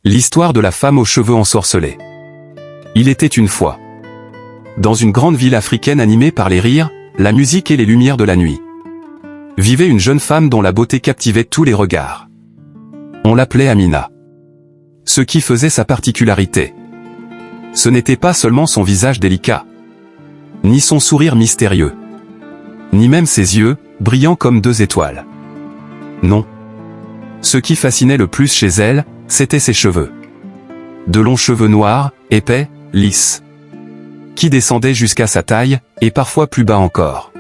L'histoire de la femme aux cheveux ensorcelés. Il était une fois. Dans une grande ville africaine animée par les rires, la musique et les lumières de la nuit, vivait une jeune femme dont la beauté captivait tous les regards. On l'appelait Amina. Ce qui faisait sa particularité, ce n'était pas seulement son visage délicat, ni son sourire mystérieux, ni même ses yeux, brillants comme deux étoiles. Non. Ce qui fascinait le plus chez elle, c'étaient ses cheveux. De longs cheveux noirs, épais, lisses, qui descendaient jusqu'à sa taille, et parfois plus bas encore.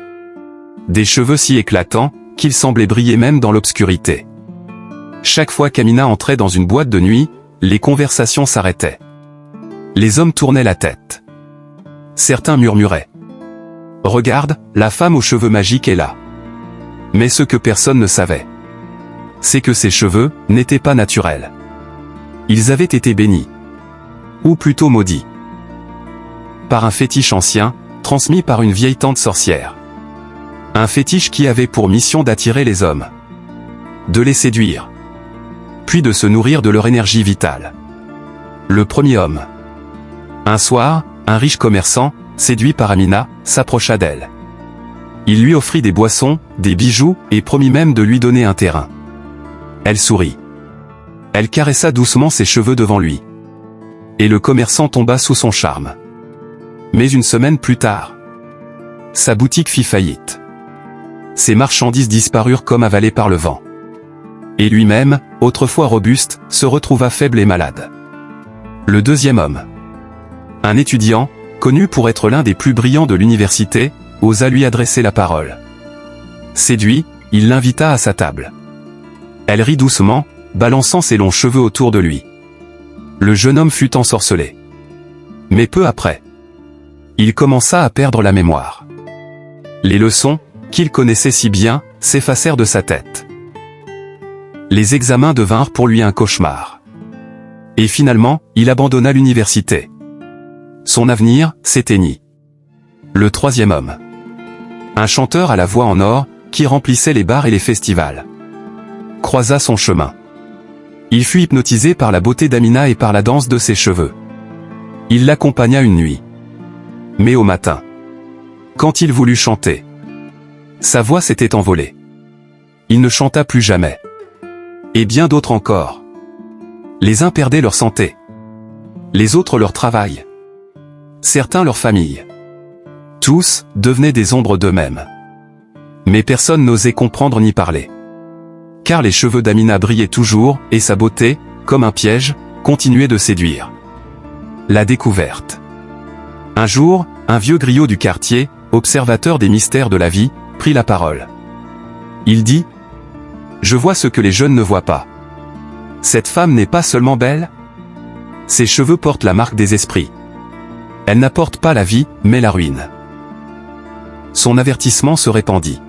Des cheveux si éclatants, qu'ils semblaient briller même dans l'obscurité. Chaque fois qu'Amina entrait dans une boîte de nuit, les conversations s'arrêtaient. Les hommes tournaient la tête. Certains murmuraient. « Regarde, la femme aux cheveux magiques est là. » Mais ce que personne ne savait, c'est que ses cheveux n'étaient pas naturels. Ils avaient été bénis, ou plutôt maudits, par un fétiche ancien, transmis par une vieille tante sorcière. Un fétiche qui avait pour mission d'attirer les hommes, de les séduire, puis de se nourrir de leur énergie vitale. Le premier homme. Un soir, un riche commerçant, séduit par Amina, s'approcha d'elle. Il lui offrit des boissons, des bijoux, et promit même de lui donner un terrain. Elle sourit. Elle caressa doucement ses cheveux devant lui. Et le commerçant tomba sous son charme. Mais une semaine plus tard, sa boutique fit faillite. Ses marchandises disparurent comme avalées par le vent. Et lui-même, autrefois robuste, se retrouva faible et malade. Le deuxième homme. Un étudiant, connu pour être l'un des plus brillants de l'université, osa lui adresser la parole. Séduit, il l'invita à sa table. Elle rit doucement, balançant ses longs cheveux autour de lui. Le jeune homme fut ensorcelé. Mais peu après, il commença à perdre la mémoire. Les leçons, qu'il connaissait si bien, s'effacèrent de sa tête. Les examens devinrent pour lui un cauchemar. Et finalement, il abandonna l'université. Son avenir s'éteignit. Le troisième homme. Un chanteur à la voix en or, qui remplissait les bars et les festivals, croisa son chemin. Il fut hypnotisé par la beauté d'Amina et par la danse de ses cheveux. Il l'accompagna une nuit. Mais au matin, quand il voulut chanter, sa voix s'était envolée. Il ne chanta plus jamais. Et bien d'autres encore. Les uns perdaient leur santé. Les autres leur travail. Certains leur famille. Tous devenaient des ombres d'eux-mêmes. Mais personne n'osait comprendre ni parler. Car les cheveux d'Amina brillaient toujours, et sa beauté, comme un piège, continuait de séduire. La découverte. Un jour, un vieux griot du quartier, observateur des mystères de la vie, prit la parole. Il dit : « Je vois ce que les jeunes ne voient pas. Cette femme n'est pas seulement belle. Ses cheveux portent la marque des esprits. Elle n'apporte pas la vie, mais la ruine. » Son avertissement se répandit.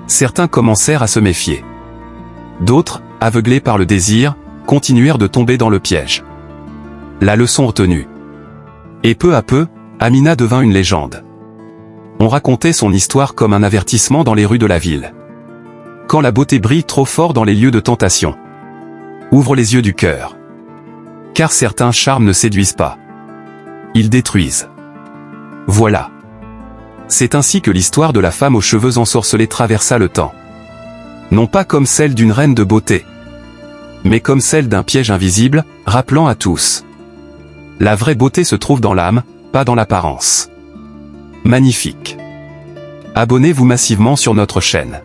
Certains commencèrent à se méfier. D'autres, aveuglés par le désir, continuèrent de tomber dans le piège. La leçon retenue. Et peu à peu, Amina devint une légende. On racontait son histoire comme un avertissement dans les rues de la ville. Quand la beauté brille trop fort dans les lieux de tentation, ouvre les yeux du cœur. Car certains charmes ne séduisent pas. Ils détruisent. Voilà. C'est ainsi que l'histoire de la femme aux cheveux ensorcelés traversa le temps. Non pas comme celle d'une reine de beauté, mais comme celle d'un piège invisible, rappelant à tous. La vraie beauté se trouve dans l'âme, pas dans l'apparence. Magnifique. Abonnez-vous massivement sur notre chaîne.